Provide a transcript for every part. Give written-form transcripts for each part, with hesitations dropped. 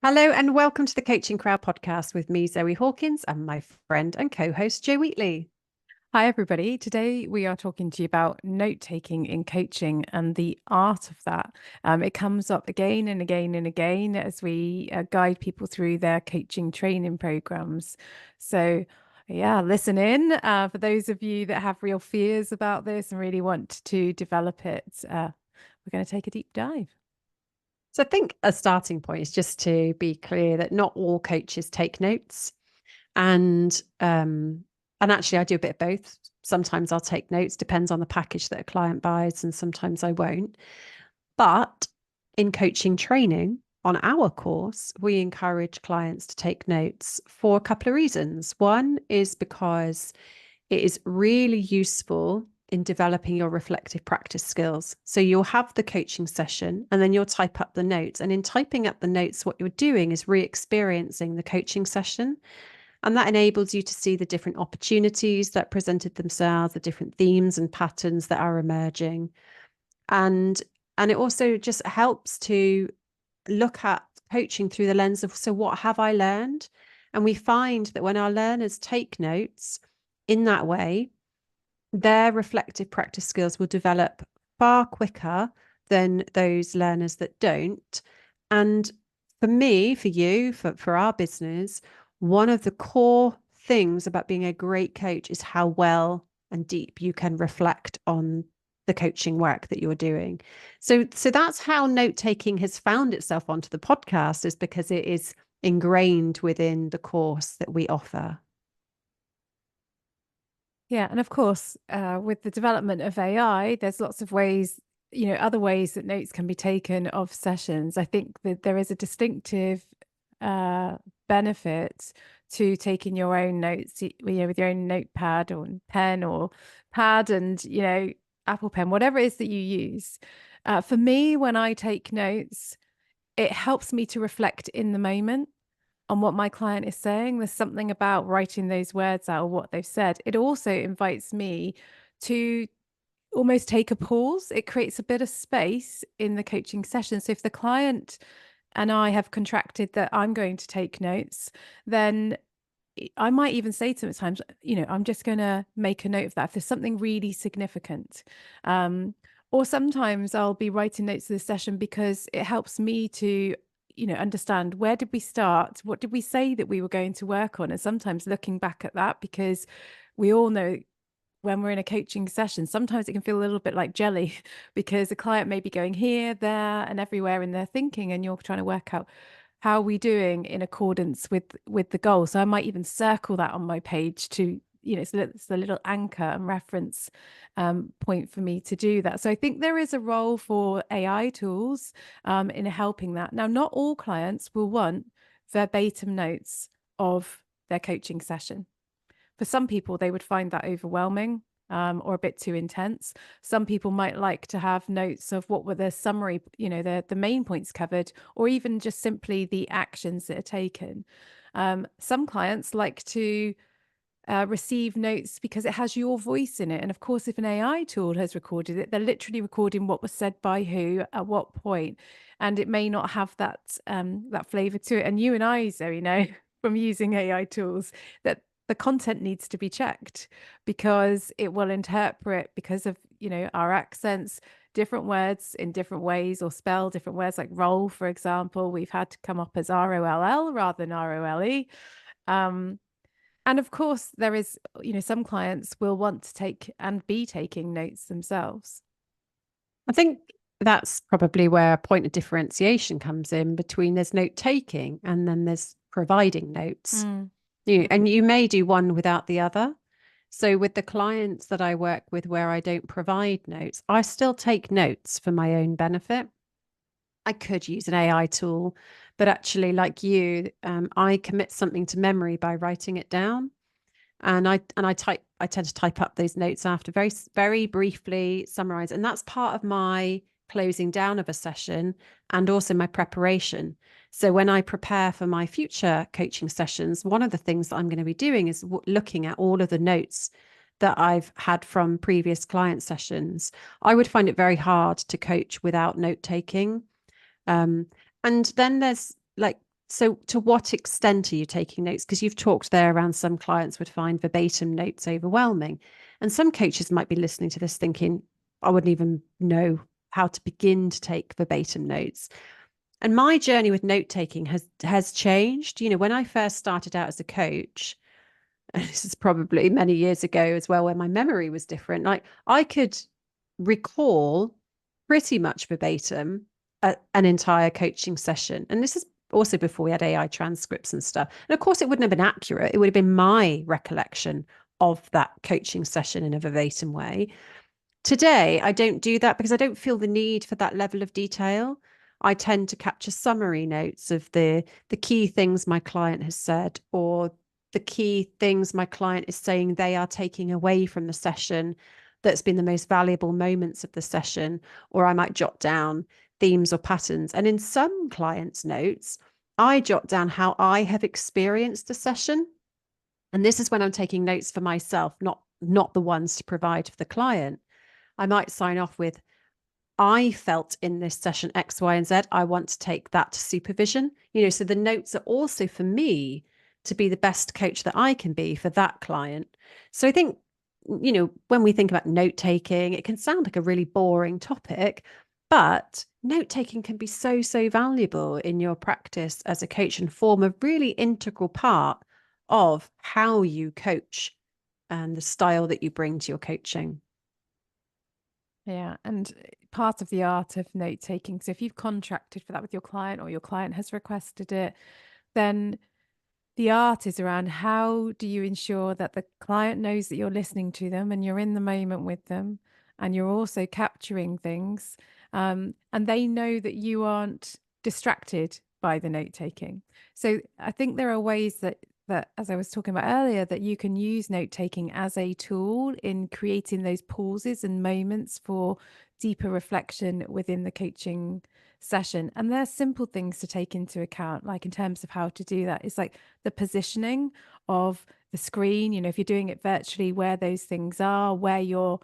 Hello and welcome to the Coaching Crowd podcast with me, Zoe Hawkins, and my friend and co-host Jo Wheatley. Hi, everybody. Today we are talking to you about note taking in coaching and the art of that. It comes up again and again and again as we guide people through their coaching training programs. So, yeah, listen in. For those of you that have real fears about this and really want to develop it, we're going to take a deep dive. So I think a starting point is just to be clear that not all coaches take notes. And actually I do a bit of both. Sometimes I'll take notes, depends on the package that a client buys, and sometimes I won't. But in coaching training on our course, we encourage clients to take notes for a couple of reasons. One is because it is really useful in developing your reflective practice skills. So you'll have the coaching session and then you'll type up the notes. And in typing up the notes, what you're doing is re-experiencing the coaching session. And that enables you to see the different opportunities that presented themselves, the different themes and patterns that are emerging. And it also just helps to look at coaching through the lens of, so what have I learned? And we find that when our learners take notes in that way, their reflective practice skills will develop far quicker than those learners that don't. And for me, for you, for our business, one of the core things about being a great coach is how well and deep you can reflect on the coaching work that you're doing. So that's how note taking has found itself onto the podcast, is because it is ingrained within the course that we offer. Yeah, and of course, with the development of AI, there's lots of ways, other ways that notes can be taken of sessions. I think that there is a distinctive benefit to taking your own notes, with your own notepad or pen or pad and, Apple Pen, whatever it is that you use. For me, when I take notes, it helps me to reflect in the moment on what my client is saying. There's something about writing those words out or what they've said. It also invites me to almost take a pause. It creates a bit of space in the coaching session. So if the client and I have contracted that I'm going to take notes, then I might even say to them at times, I'm just going to make a note of that if there's something really significant. Or sometimes I'll be writing notes of the session because it helps me to understand, where did we start? What did we say that we were going to work on? And sometimes looking back at that, because we all know when we're in a coaching session, sometimes it can feel a little bit like jelly because the client may be going here, there, and everywhere in their thinking, and you're trying to work out how are we doing in accordance with the goal. So I might even circle that on my page to, it's a little anchor and reference point for me to do that. So I think there is a role for AI tools in helping that. Now, not all clients will want verbatim notes of their coaching session. For some people, they would find that overwhelming or a bit too intense. Some people might like to have notes of what were the summary, the main points covered, or even just simply the actions that are taken. Some clients like to receive notes because it has your voice in it. And of course, if an AI tool has recorded it, they're literally recording what was said by who at what point, and it may not have that flavor to it. And you and I, Zoe, know from using AI tools that the content needs to be checked because it will interpret, because of our accents, different words in different ways, or spell different words. Like roll, for example, we've had to come up as ROLL rather than ROLE. And of course, there is, some clients will want to take and be taking notes themselves. I think that's probably where a point of differentiation comes in between there's note taking and then there's providing notes. Mm. And you may do one without the other. So with the clients that I work with where I don't provide notes, I still take notes for my own benefit. I could use an AI tool, but actually, like you, I commit something to memory by writing it down. I tend to type up those notes after, very, very briefly summarize. And that's part of my closing down of a session and also my preparation. So when I prepare for my future coaching sessions, one of the things that I'm going to be doing is looking at all of the notes that I've had from previous client sessions. I would find it very hard to coach without note taking. And then there's like So, to what extent are you taking notes? Because you've talked there around some clients would find verbatim notes overwhelming. And some coaches might be listening to this thinking, I wouldn't even know how to begin to take verbatim notes. And my journey with note taking has changed. You know, when I first started out as a coach, and this is probably many years ago as well, where my memory was different. Like I could recall pretty much verbatim an entire coaching session. And this is also before we had AI transcripts and stuff. And of course, it wouldn't have been accurate. It would have been my recollection of that coaching session in a verbatim way. Today, I don't do that because I don't feel the need for that level of detail. I tend to capture summary notes of the key things my client has said, or the key things my client is saying they are taking away from the session that's been the most valuable moments of the session, or I might jot down themes or patterns. And in some clients' notes, I jot down how I have experienced the session. And this is when I'm taking notes for myself, not the ones to provide for the client. I might sign off with, I felt in this session X, Y, and Z. I want to take that to supervision. You know, so the notes are also for me to be the best coach that I can be for that client. So I think, you know, when we think about note taking, it can sound like a really boring topic, but note taking can be so, so valuable in your practice as a coach and form a really integral part of how you coach and the style that you bring to your coaching. Yeah, and part of the art of note taking. So if you've contracted for that with your client or your client has requested it, then the art is around how do you ensure that the client knows that you're listening to them and you're in the moment with them and you're also capturing things, and they know that you aren't distracted by the note taking. So I think there are ways that as I was talking about earlier, that you can use note taking as a tool in creating those pauses and moments for deeper reflection within the coaching session. And there's simple things to take into account, like in terms of how to do that. It's like the positioning of the screen, you know, if you're doing it virtually, where those things are, where your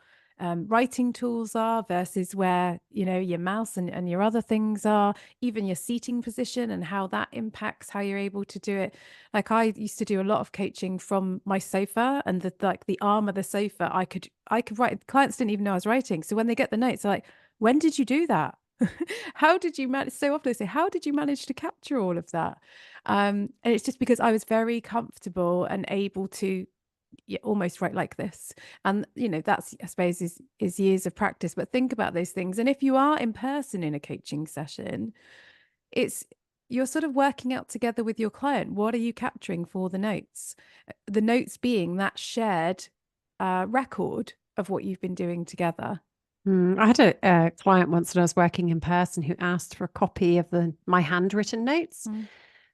writing tools are versus where, you know, your mouse and your other things are, even your seating position and how that impacts how you're able to do it. Like I used to do a lot of coaching from my sofa, and the arm of the sofa, I could write. Clients didn't even know I was writing. So when they get the notes, they're like, when did you do that? How did you manage? So often they say, how did you manage to capture all of that? And it's just because I was very comfortable and able to almost write like this. And, you know, that's, I suppose, is years of practice. But think about those things. And if you are in person in a coaching session, it's you're sort of working out together with your client. What are you capturing for the notes? The notes being that shared record of what you've been doing together. I had a client once when I was working in person who asked for a copy of my handwritten notes. Mm.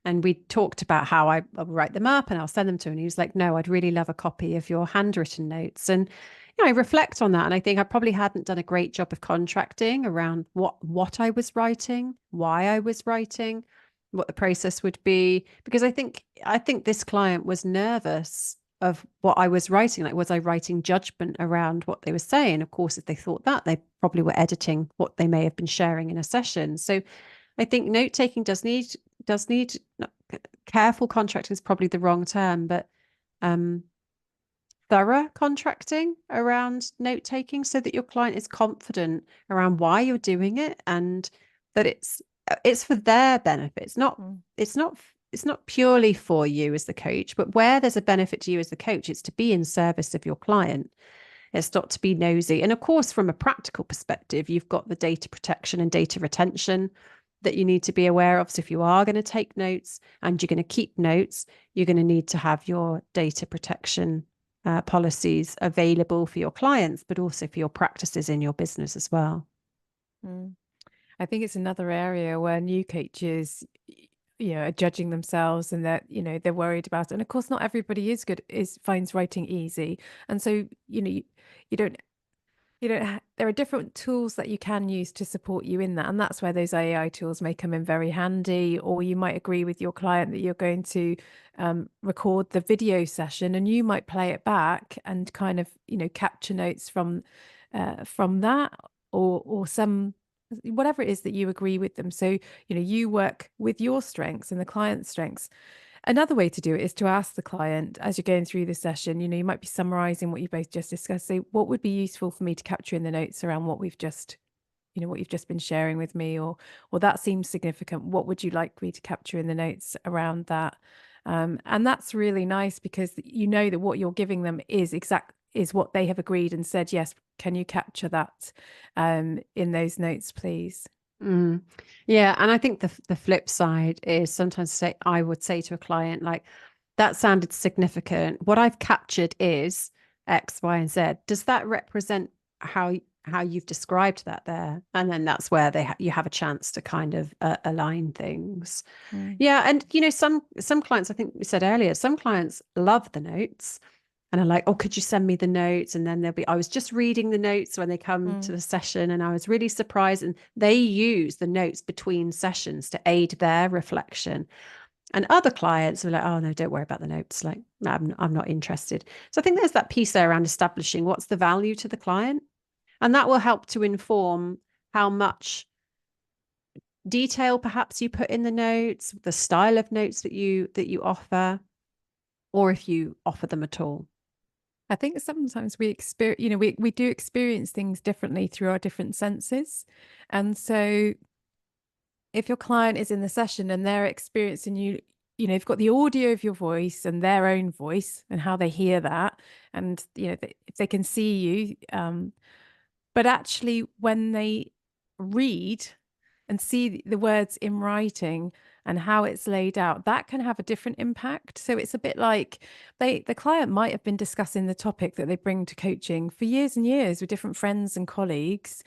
And we talked about how I'll write them up and I'll send them to him. And he was like, no, I'd really love a copy of your handwritten notes. And you know, I reflect on that. And I think I probably hadn't done a great job of contracting around what I was writing, why I was writing, what the process would be. Because I think this client was nervous of what I was writing. Like, was I writing judgment around what they were saying? Of course, if they thought that, they probably were editing what they may have been sharing in a session. So I think note taking does need careful contracting is probably the wrong term, but um, thorough contracting around note taking so that your client is confident around why you're doing it and that it's for their benefit. It's not purely for you as the coach, but where there's a benefit to you as the coach, it's to be in service of your client. It's not to be nosy. And of course, from a practical perspective, you've got the data protection and data retention that you need to be aware of. So if you are going to take notes and you're going to keep notes, you're going to need to have your data protection policies available for your clients, but also for your practices in your business as well. Mm. I think it's another area where new coaches, you know, are judging themselves and that, you know, they're worried about it. And of course, not everybody finds writing easy. And so, you know, you don't, there are different tools that you can use to support you in that. And that's where those AI tools may come in very handy. Or you might agree with your client that you're going to record the video session and you might play it back and kind of, you know, capture notes from that or some whatever it is that you agree with them. So, you work with your strengths and the client's strengths. Another way to do it is to ask the client as you're going through the session, you might be summarizing what you both just discussed. Say, what would be useful for me to capture in the notes around what we've just, what you've just been sharing with me, or that seems significant. What would you like me to capture in the notes around that? And that's really nice because that what you're giving them is what they have agreed and said, yes, can you capture that in those notes, please? Mm. Yeah, and I think the flip side is sometimes I would say to a client like, that sounded significant. What I've captured is X, Y, and Z. Does that represent how you've described that there? And then that's where you have a chance to kind of align things. Mm. Yeah, and some clients, I think we said earlier, some clients love the notes and are like, oh, could you send me the notes? And then I was just reading the notes when they come to the session, and I was really surprised. And they use the notes between sessions to aid their reflection. And other clients were like, oh no, don't worry about the notes. Like, no, I'm not interested. So I think there's that piece there around establishing what's the value to the client. And that will help to inform how much detail perhaps you put in the notes, the style of notes that you offer, or if you offer them at all. I think sometimes we experience, we do experience things differently through our different senses. And so if your client is in the session and they're experiencing you've got the audio of your voice and their own voice and how they hear that, and if they can see you, but actually when they read and see the words in writing and how it's laid out, that can have a different impact. So it's a bit like the client might have been discussing the topic that they bring to coaching for years and years with different friends and colleagues.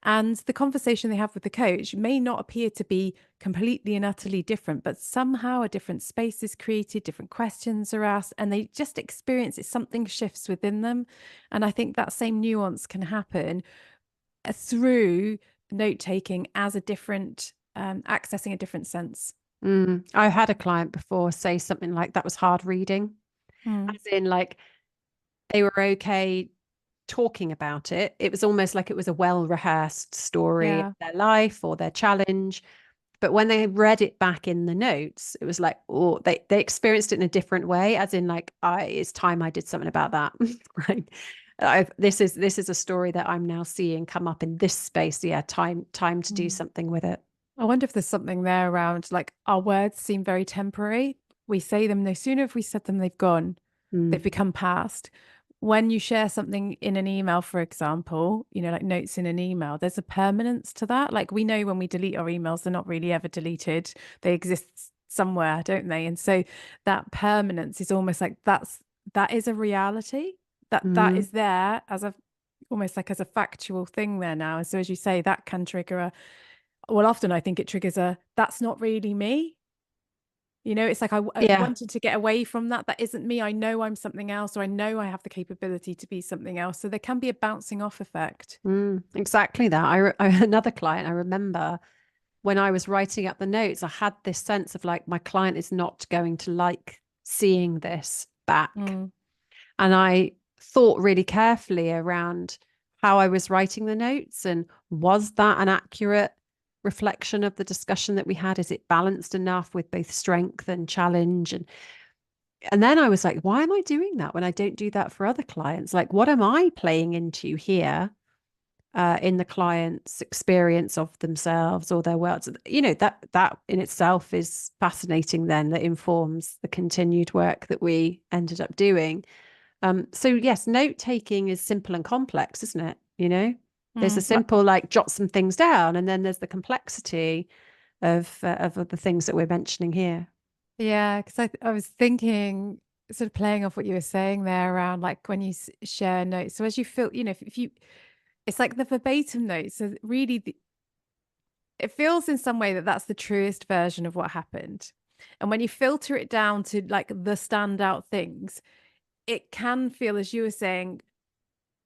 And the conversation they have with the coach may not appear to be completely and utterly different, but somehow a different space is created, different questions are asked, and they just experience it, something shifts within them. And I think that same nuance can happen through note taking as a different accessing a different sense. I had a client before say something like that was hard reading, as in like they were okay talking about it. It was almost like it was a well-rehearsed story of Yeah. their life or their challenge. But when they read it back in the notes, it was like, oh, they experienced it in a different way, as in like, it's time I did something about that. Like, this is a story that I'm now seeing come up in this space. Yeah, time to do something with it. I wonder if there's something there around like our words seem very temporary. We say them, no sooner have we said them, they've gone, they've become past. When you share something in an email, for example, like notes in an email, there's a permanence to that. Like we know when we delete our emails, they're not really ever deleted. They exist somewhere, don't they? And so that permanence is almost like that is a reality that is there as almost like as a factual thing there now. And so as you say, that can trigger often I think it triggers that's not really me. It's like I Yeah. wanted to get away from that. That isn't me. I know I'm something else, or I know I have the capability to be something else. So there can be a bouncing off effect. Exactly that. Another client, I remember when I was writing up the notes, I had this sense of like, my client is not going to like seeing this back. And I thought really carefully around how I was writing the notes, and was that an accurate reflection of the discussion that we had? Is it balanced enough with both strength and challenge? And then I was like, why am I doing that when I don't do that for other clients? Like, what am I playing into here in the client's experience of themselves or their worlds? That in itself is fascinating then, that informs the continued work that we ended up doing. So yes, note taking is simple and complex, isn't it? There's a simple like jot some things down, and then there's the complexity of the things that we're mentioning here. Yeah, because I was thinking, sort of playing off what you were saying there around like when you share notes. So as you feel, if you, it's like the verbatim notes. So really, it feels in some way that that's the truest version of what happened. And when you filter it down to like the standout things, it can feel, as you were saying,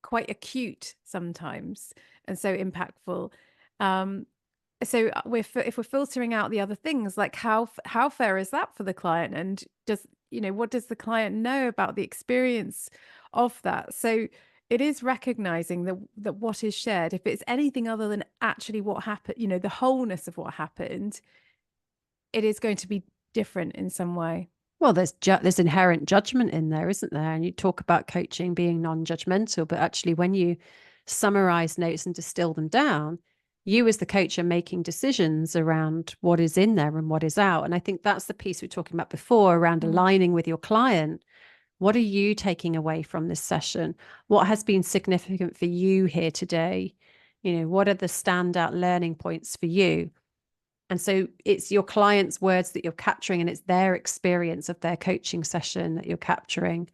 quite acute sometimes and so impactful. So if we're filtering out the other things, like how fair is that for the client, and what does the client know about the experience of that? So it is recognizing that what is shared, if it's anything other than actually what happened, you know, the wholeness of what happened, it is going to be different in some way. Well, there's inherent judgment in there, isn't there? And you talk about coaching being non-judgmental, but actually when you summarize notes and distill them down, you as the coach are making decisions around what is in there and what is out. And I think that's the piece we were talking about before around aligning with your client. What are you taking away from this session? What has been significant for you here today? You know, what are the standout learning points for you? And so it's your client's words that you're capturing, and it's their experience of their coaching session that you're capturing.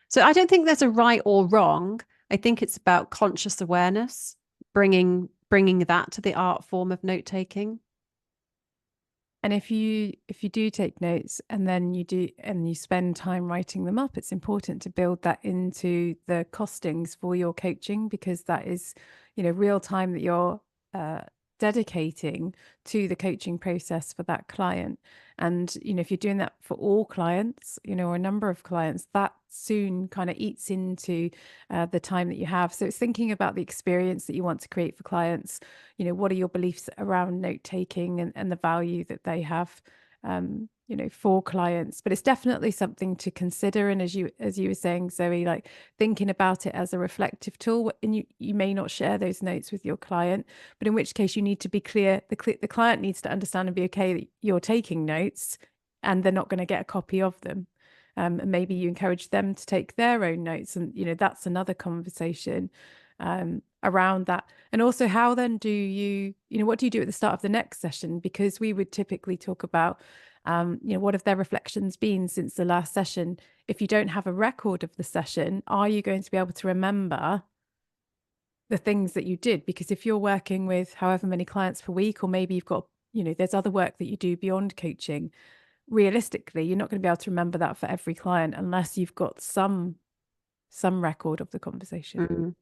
So I don't think there's a right or wrong. I think it's about conscious awareness, bringing that to the art form of note taking. And if you do take notes and then you spend time writing them up, it's important to build that into the costings for your coaching, because that is, you know, real time that you're dedicating to the coaching process for that client. And, you know, if you're doing that for all clients, you know, or a number of clients, that soon kind of eats into the time that you have. So it's thinking about the experience that you want to create for clients. You know, what are your beliefs around note taking and the value that they have, you know, for clients. But it's definitely something to consider. And as you were saying, Zoe, like thinking about it as a reflective tool, and you may not share those notes with your client, but in which case you need to be clear. The client needs to understand and be okay that you're taking notes and they're not going to get a copy of them. And maybe you encourage them to take their own notes, and you know, that's another conversation around that. And also, how then do you know, what do you do at the start of the next session? Because we would typically talk about you know, what have their reflections been since the last session? If you don't have a record of the session, are you going to be able to remember the things that you did? Because if you're working with however many clients per week, or maybe you've got, you know, there's other work that you do beyond coaching, realistically, you're not going to be able to remember that for every client unless you've got some record of the conversation. Mm.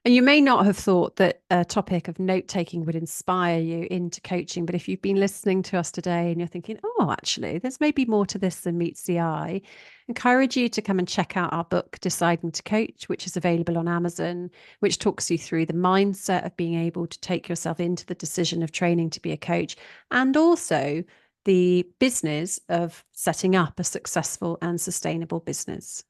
And you may not have thought that a topic of note taking would inspire you into coaching, but if you've been listening to us today and you're thinking, oh, actually, there's maybe more to this than meets the eye, encourage you to come and check out our book, Deciding to Coach, which is available on Amazon, which talks you through the mindset of being able to take yourself into the decision of training to be a coach, and also the business of setting up a successful and sustainable business.